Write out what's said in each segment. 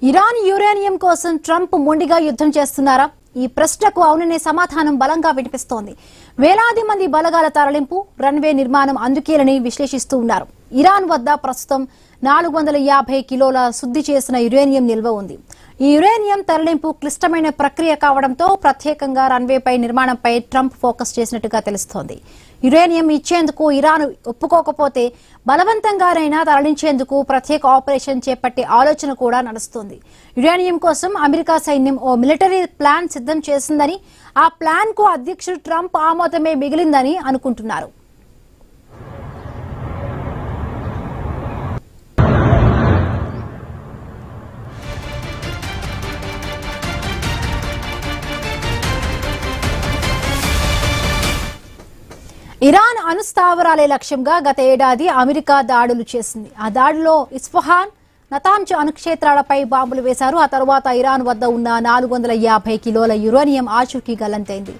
Iran uranium కోసం Trump మొండిగా యుద్ధం చేస్తున్నారా? ఈ ప్రశ్నకు అవుననే సమాధానం బలంగా వినిపిస్తోంది. వేలాది మంది బలగాల తరలింపు, రన్వే నిర్మాణం అందుకేలని విశ్లేషిస్తూ ఉన్నారు. ఇరాన్ వద్ద ప్రస్తుతం 450 కిలోల శుద్ధి చేసిన యురేనియం నిల్వ ఉంది. ఈ యురేనియం తరలింపు క్లిష్టమైన ప్రక్రియ కావడంతో ప్రత్యేకంగా రన్వేపై నిర్మాణంపై ట్రంప్ ఫోకస్ చేసినట్టుగా తెలుస్తోంది. యురేనియం ఇచ్చేందుకు ఇరాన్ ఒప్పుకోకపోతే బలవంతంగానైనా తరలించేందుకు ప్రత్యేక ఆపరేషన్ చేపట్టే ఆలోచన కూడా నడుస్తోంది. యురేనియం కోసం అమెరికా సైన్యం ఓ మిలిటరీ ప్లాన్ సిద్ధం చేసిందని, ఆ ప్లాన్ కు అధ్యక్షుడు ట్రంప్ ఆమోదమే మిగిలిందని అనుకుంటున్నారు. ఇరాన్ అణుస్థావరాలే లక్ష్యంగా గత ఏడాది అమెరికా దాడులు చేసింది. ఆ దాడిలో ఇస్ఫహాన్, నతాంజ్ అణుక్షేత్రాలపై బాంబులు వేశారు. ఆ తర్వాత ఇరాన్ వద్ద ఉన్న 450 కిలోల యురేనియం ఆచూకీ గల్లంతైంది.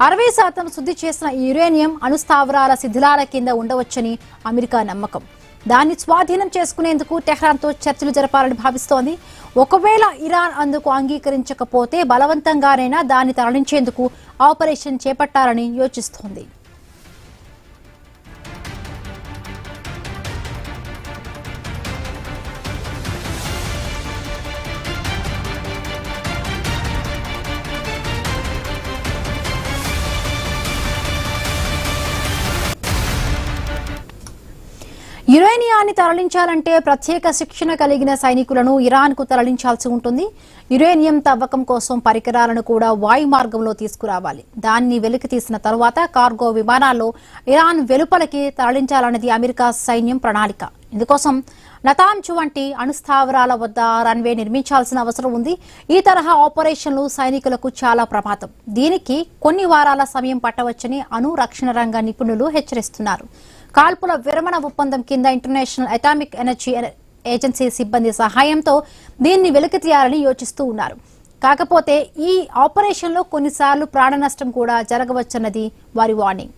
60% శుద్ధి చేసిన ఈ యురేనియం అణుస్థావరాల శిథిలాల కింద ఉండవచ్చని అమెరికా నమ్మకం. దాన్ని స్వాధీనం చేసుకునేందుకు టెహ్రాన్తో చర్చలు జరపాలని భావిస్తోంది. ఒకవేళ ఇరాన్ అందుకు అంగీకరించకపోతే బలవంతంగానైనా దాన్ని తరలించేందుకు ఆపరేషన్ చేపట్టాలని యోచిస్తోంది. యురేనియాన్ని తరలించాలంటే ప్రత్యేక శిక్షణ కలిగిన సైనికులను ఇరాన్కు తరలించాల్సి ఉంటుంది. యురేనియం తవ్వకం కోసం పరికరాలను కూడా వాయు మార్గంలో తీసుకురావాలి. దాన్ని వెలికి తీసిన తర్వాత కార్గో విమానాల్లో ఇరాన్ వెలుపలికి తరలించాలన్నది అమెరికా సైన్యం ప్రణాళిక. ఇందుకోసం నతాంజ్ వంటి అణుస్థావరాల వద్ద రన్వే నిర్మించాల్సిన అవసరం ఉంది. ఈ తరహా ఆపరేషన్లు సైనికులకు చాలా ప్రమాదం. దీనికి కొన్ని వారాల సమయం పట్టవచ్చని అణు రక్షణ రంగ నిపుణులు హెచ్చరిస్తున్నారు. కాల్పుల విరమణ ఒప్పందం కింద ఇంటర్నేషనల్ అటామిక్ ఎనర్జీ ఏజెన్సీ సిబ్బంది సహాయంతో దీన్ని వెలికి తీయాలని యోచిస్తూ ఉన్నారు. కాకపోతే ఈ ఆపరేషన్లో కొన్నిసార్లు ప్రాణ నష్టం కూడా జరగవచ్చన్నది వారి వార్నింగ్.